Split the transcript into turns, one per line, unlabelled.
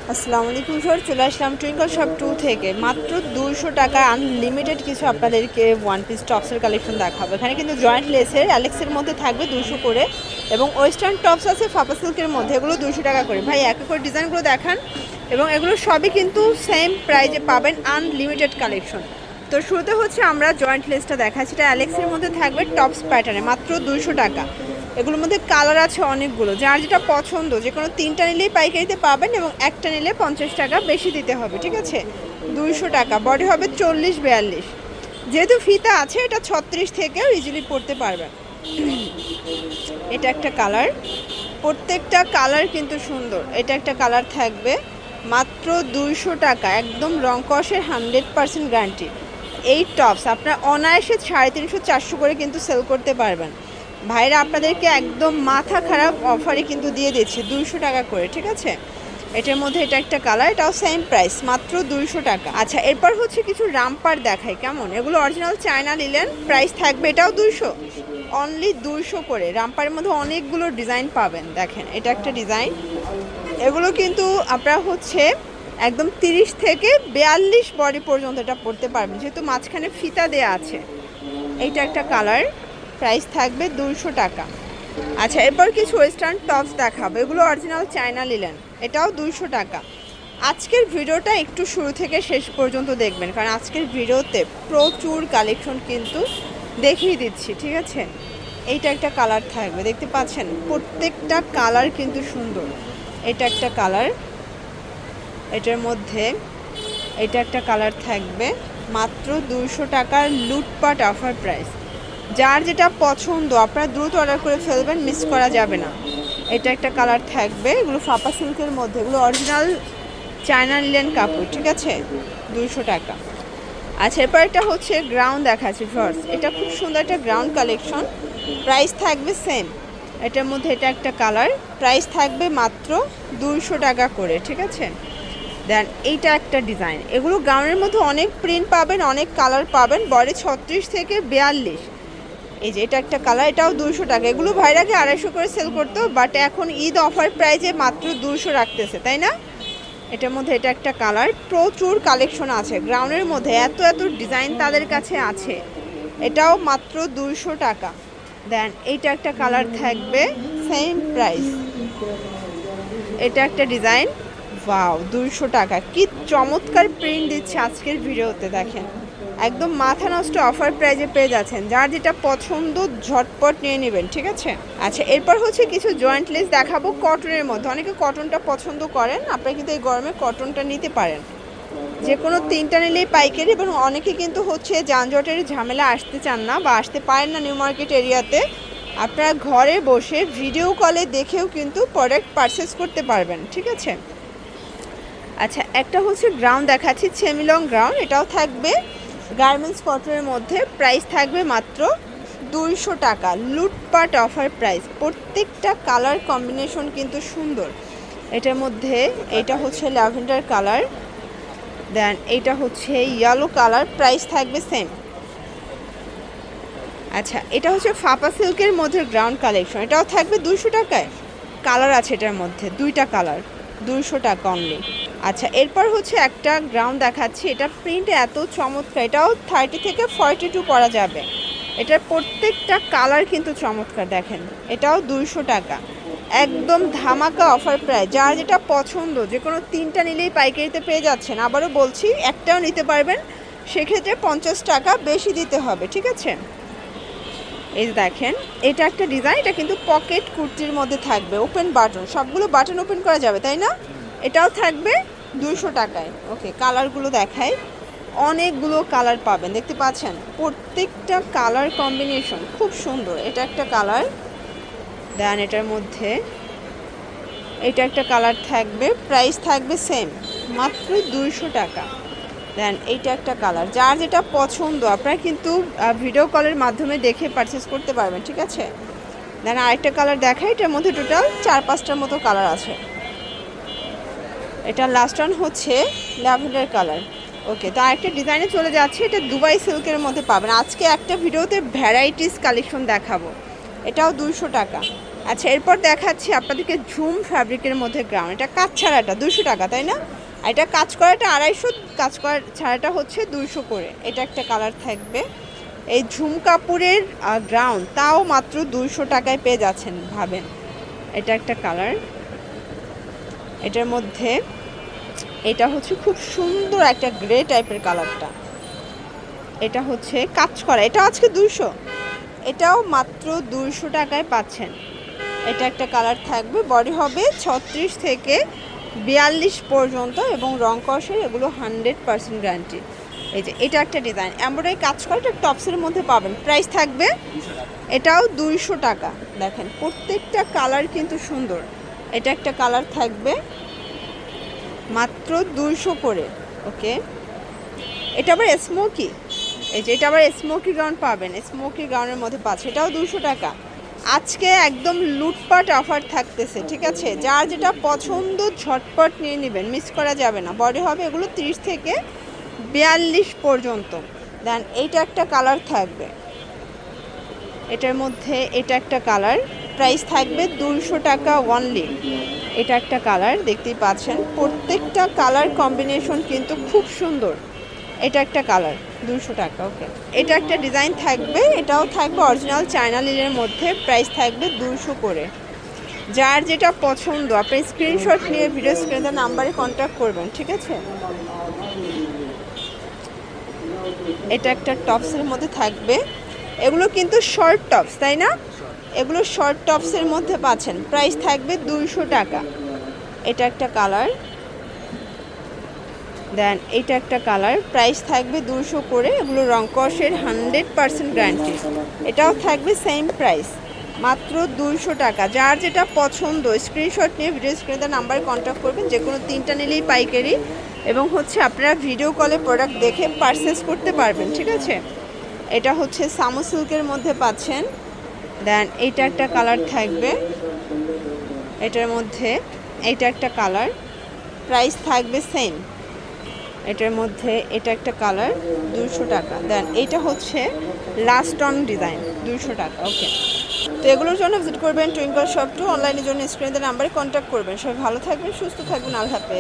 আসসালামু আলাইকুম স্যার, চলে আসলাম টুইঙ্কল শপ 2 থেকে। মাত্র 200 টাকা আনলিমিটেড কিছু আপনাদেরকে ওয়ান পিস টপসের কালেকশন দেখাবো। এখানে কিন্তু জয়েন্ট লেসের অ্যালেক্সের মধ্যে থাকবে 200 করে, এবং ওয়েস্টার্ন টপস আছে ফাপা সিল্কের মধ্যে, এগুলো 200 টাকা করে। ভাই এক করে ডিজাইনগুলো দেখান, এবং এগুলো সবই কিন্তু সেম প্রাইজে পাবেন, আনলিমিটেড কালেকশন। তো শুরুতে হচ্ছে আমরা জয়েন্ট লেসটা দেখাচ্ছি, এটা অ্যালেক্সের মধ্যে থাকবে টপস প্যাটার্নে, মাত্র 200 টাকা। এগুলোর মধ্যে কালার আছে অনেকগুলো, যার যেটা পছন্দ যে কোনো তিনটা নিলেই পাইকারিতে পাবেন, এবং একটা নিলে 50 টাকা বেশি দিতে হবে, ঠিক আছে। 200 টাকা, বডি হবে 40-42, যেহেতু ফিতা আছে এটা 36 থেকেও ইজিলি পরতে পারবেন। এটা একটা কালার, প্রত্যেকটা কালার কিন্তু সুন্দর। এটা একটা কালার থাকবে মাত্র 200 টাকা, একদম রং কষের 100% গ্যারান্টি। এই টপস আপনার অনায়াসে 350-400 করে কিন্তু সেল করতে পারবেন। ভাইরা আপনাদেরকে একদম মাথা খারাপ অফারে কিন্তু দিয়ে দিচ্ছে 200 টাকা করে, ঠিক আছে। এটার মধ্যে এটা একটা কালার, এটাও সেম প্রাইস, মাত্র 200 টাকা। আচ্ছা, এরপর হচ্ছে কিছু রামপার দেখাই কেমন। এগুলো অরিজিনাল চায়না লিলেন, প্রাইস থাকবে এটাও 200, অনলি 200 করে। রামপারের মধ্যে অনেকগুলো ডিজাইন পাবেন, দেখেন এটা একটা ডিজাইন। এগুলো কিন্তু আপনারা হচ্ছে একদম 30 থেকে 42 বডি পর্যন্ত এটা পরতে পারবেন, যেহেতু মাঝখানে ফিতা দেয়া আছে। এইটা একটা কালার, প্রাইস থাকবে 200 টাকা। আচ্ছা, এরপর কিছু ওয়েস্টার্ন টপস দেখাবো, এগুলো অরিজিনাল চায়না লিলেন, এটাও 200 টাকা। আজকের ভিডিওটা একটু শুরু থেকে শেষ পর্যন্ত দেখবেন, কারণ আজকের ভিডিওতে প্রচুর কালেকশন কিন্তু দেখিয়ে দিচ্ছি, ঠিক আছে। এইটা একটা কালার থাকবে, দেখতে পাচ্ছেন প্রত্যেকটা কালার কিন্তু সুন্দর। এটা একটা কালার, এটার মধ্যে এটা একটা কালার থাকবে, মাত্র 200 টাকার লুটপাট অফার প্রাইস। যার যেটা পছন্দ আপনারা দ্রুত অর্ডার করে ফেলবেন, মিস করা যাবে না। এটা একটা কালার থাকবে, এগুলো ফাপা সিল্কের মধ্যে, এগুলো অরিজিনাল চায়না লিলেন কাপড়, ঠিক আছে, 200 টাকা। আচ্ছা, এরপর এটা হচ্ছে গ্রাউন্ড দেখাচ্ছি ফার্স্ট, এটা খুব সুন্দর একটা গ্রাউন্ড কালেকশন, প্রাইস থাকবে সেম। এটার মধ্যে এটা একটা কালার, প্রাইস থাকবে মাত্র 200 টাকা করে, ঠিক আছে। দেন এইটা একটা ডিজাইন, এগুলো গাউনের মধ্যে অনেক প্রিন্ট পাবেন, অনেক কালার পাবেন, বডি 36 থেকে 42। এই যে এটা একটা কালার, এটাও 200 টাকা। এগুলো ভাইরাকে 250 করে সেল করতো, বাট এখন ঈদ অফার প্রাইজে মাত্র 200 রাখতেছে, তাই না। এটার মধ্যে এটা একটা কালার, প্রচুর কালেকশন আছে গ্রাউন্ডের মধ্যে, এত এত ডিজাইন তাদের কাছে আছে। এটাও মাত্র 200 টাকা। দেন এইটা একটা কালার থাকবে, সেম প্রাইস। এটা একটা ডিজাইন, ওয়াও 200 টাকা। কি চমৎকার প্রিন্ট দিচ্ছে আজকের ভিডিওতে, দেখেন একদম মাথা নষ্ট অফার প্রাইজে পেয়ে যাচ্ছেন। যার যেটা পছন্দ ঝটপট নিয়ে নেবেন, ঠিক আছে। আচ্ছা, এরপর হচ্ছে কিছু জয়েন্ট লেস দেখাবো কটনের মধ্যে, অনেকে কটনটা পছন্দ করেন, আপনারা কিন্তু এই গরমে কটনটা নিতে পারেন, যে কোনো তিনটা নিলেই পাইকারি। এবং অনেকে কিন্তু হচ্ছে যানজটের ঝামেলা আসতে চান না বা আসতে পারেন না নিউ মার্কেট এরিয়াতে, আপনারা ঘরে বসে ভিডিও কলে দেখেও কিন্তু প্রোডাক্ট পারচেস করতে পারবেন, ঠিক আছে। আচ্ছা, একটা হচ্ছে গ্রাউন্ড দেখাচ্ছি, সেমিলং গ্রাউন্ড, এটাও থাকবে গার্মেন্টস কটনের মধ্যে, প্রাইস থাকবে মাত্র 200 টাকা। লুটপাট অফার প্রাইস, প্রত্যেকটা কালার কম্বিনেশন কিন্তু সুন্দর। এটার মধ্যে এটা হচ্ছে ল্যাভেন্ডার কালার, দেন এইটা হচ্ছে ইয়েলো কালার, প্রাইস থাকবে সেম। আচ্ছা, এটা হচ্ছে ফাপা সিল্কের মধ্যে গ্রাউন্ড কালেকশন, এটাও থাকবে 200 টাকায়। কালার আছে এটার মধ্যে, দুইটা কালার, 200 টাকা অনলি। আচ্ছা, এরপর হচ্ছে একটা গ্রাউন্ড দেখাচ্ছি, এটা প্রিন্ট এত চমৎকার, এটাও 30 থেকে 42 পরা যাবে। এটার প্রত্যেকটা কালার কিন্তু চমৎকার, দেখেন এটাও 200 টাকা, একদম ধামাকা অফার প্রাইস। যার যেটা পছন্দ যে কোনো তিনটা নিলেই পাইকারিতে পেয়ে যাচ্ছেন। আবারও বলছি, একটাও নিতে পারবেন, সেক্ষেত্রে 50 টাকা বেশি দিতে হবে, ঠিক আছে। এই যে দেখেন এটা একটা ডিজাইন, এটা কিন্তু পকেট কুর্তির মধ্যে থাকবে, ওপেন বাটন, সবগুলো বাটন ওপেন করা যাবে, তাই না। এটাও থাকবে 200 টাকায়। ওকে, কালারগুলো দেখাই, অনেকগুলো কালার পাবেন, দেখতে পাচ্ছেন প্রত্যেকটা কালার কম্বিনেশন খুব সুন্দর। এটা একটা কালার, দেন এটার মধ্যে এটা একটা কালার থাকবে, প্রাইস থাকবে সেম, মাত্র 200 টাকা। দেন এইটা একটা কালার, যার যেটা পছন্দ আপনারা কিন্তু ভিডিও কলের মাধ্যমে দেখে পারচেস করতে পারবেন, ঠিক আছে। দেন আরেকটা কালার দেখাই, এটার মধ্যে টোটাল 4-5টার মতো কালার আছে। এটা লাস্ট ওয়ান হচ্ছে ল্যাভেন্ডার কালার। ওকে, তো আরেকটা ডিজাইনে চলে যাচ্ছে, এটা দুবাই সিল্কের মধ্যে পাবেন। আজকে একটা ভিডিওতে ভ্যারাইটিস কালেকশন দেখাবো, এটাও 200 টাকা। আচ্ছা, এরপর দেখাচ্ছি আপনাদেরকে ঝুম ফ্যাব্রিকের মধ্যে গাউন। এটা কাজ ছাড়াটা 200 টাকা, তাই না? আর এটা কাজ করাটা 250, কাজ করা ছাড়াটা হচ্ছে 200 করে। এটা একটা কালার থাকবে। এই ঝুম কাপড়ের গ্রাউন্ড তাও মাত্র 200 টাকায় পেয়ে যাচ্ছেন, ভাবেন। এটা একটা কালার। এটার মধ্যে এটা হচ্ছে খুব সুন্দর একটা গ্রে টাইপের কালারটা। এটা হচ্ছে কাজ করা, এটা আজকে 200, এটাও মাত্র 200 টাকায় পাচ্ছেন। এটা একটা কালার থাকবে, বডি হবে 36 থেকে 42 পর্যন্ত এবং রং কষের এগুলো 100% গ্যারান্টি। এই যে এটা একটা ডিজাইন এমব্রয়ডারি কাজ করা, এটা টপসের মধ্যে পাবেন। প্রাইস থাকবে এটাও 200 টাকা। দেখেন প্রত্যেকটা কালার কিন্তু সুন্দর। এটা একটা কালার থাকবে মাত্র 200 করে। ওকে, এটা আবার স্মোকি, এই যে এটা আবার স্মোকি গাউন পাবেন, স্মোকি গাউনের মধ্যে পাচ্ছে, এটাও 200 টাকা। আজকে একদম লুটপাট অফার থাকতেছে, ঠিক আছে? যার যেটা পছন্দ ঝটপট নিয়ে নেবেন, মিস করা যাবে না। বডি হবে এগুলো 30 থেকে 42 পর্যন্ত। দেন এইটা একটা কালার থাকবে, এটার মধ্যে এটা একটা কালার, প্রাইস থাকবে 200 টাকা অনলি। এটা একটা কালার, দেখতেই পাচ্ছেন প্রত্যেকটা কালার কম্বিনেশন কিন্তু খুব সুন্দর। এটা একটা কালার, 200 টাকা। ওকে, এটা একটা ডিজাইন থাকবে, এটাও থাকবে অরিজিনাল চায়না লিলের মধ্যে, প্রাইস থাকবে 200 করে। যার যেটা পছন্দ আপনি স্ক্রিনশট নিয়ে ভিডিও স্ক্রিনে নাম্বারে কন্ট্যাক্ট করবেন, ঠিক আছে? এটা একটা টপসের মধ্যে থাকবে, এগুলো কিন্তু শর্ট টপস, তাই না? এগুলো শর্ট টপসের মধ্যে পাচ্ছেন, প্রাইস থাকবে 200 টাকা। এটা একটা কালার। দেন এটা একটা কালার, প্রাইস থাকবে 200 করে। এগুলো রং কষের 100% গ্যারান্টি। এটাও থাকবে সেম প্রাইস, মাত্র 200 টাকা। যার যেটা পছন্দ স্ক্রিনশট নিয়ে ভিডিও স্ক্রিনে নাম্বারে কন্ট্যাক্ট করবেন। যে কোনো 3টা নিলেই পাইকারি, এবং হচ্ছে আপনারা ভিডিও কলে প্রোডাক্ট দেখে পারচেস করতে পারবেন, ঠিক আছে? এটা হচ্ছে সামু সিল্কের মধ্যে পাচ্ছেন। দেন এইটা একটা কালার থাকবে, এটার মধ্যে এইটা একটা কালার, প্রাইস থাকবে সেম। এটার মধ্যে এটা একটা কালার, 200 টাকা। দেন এটা হচ্ছে লাস্ট অন ডিজাইন, 200 টাকা। ওকে, তো এগুলোর জন্য ভিজিট করবেন টুইঙ্কল শপ 2। অনলাইনের জন্য স্ক্রিনের নাম্বারে কন্ট্যাক্ট করবেন। সবাই ভালো থাকবেন, সুস্থ থাকবেন, আল্লাহ হাফেজ।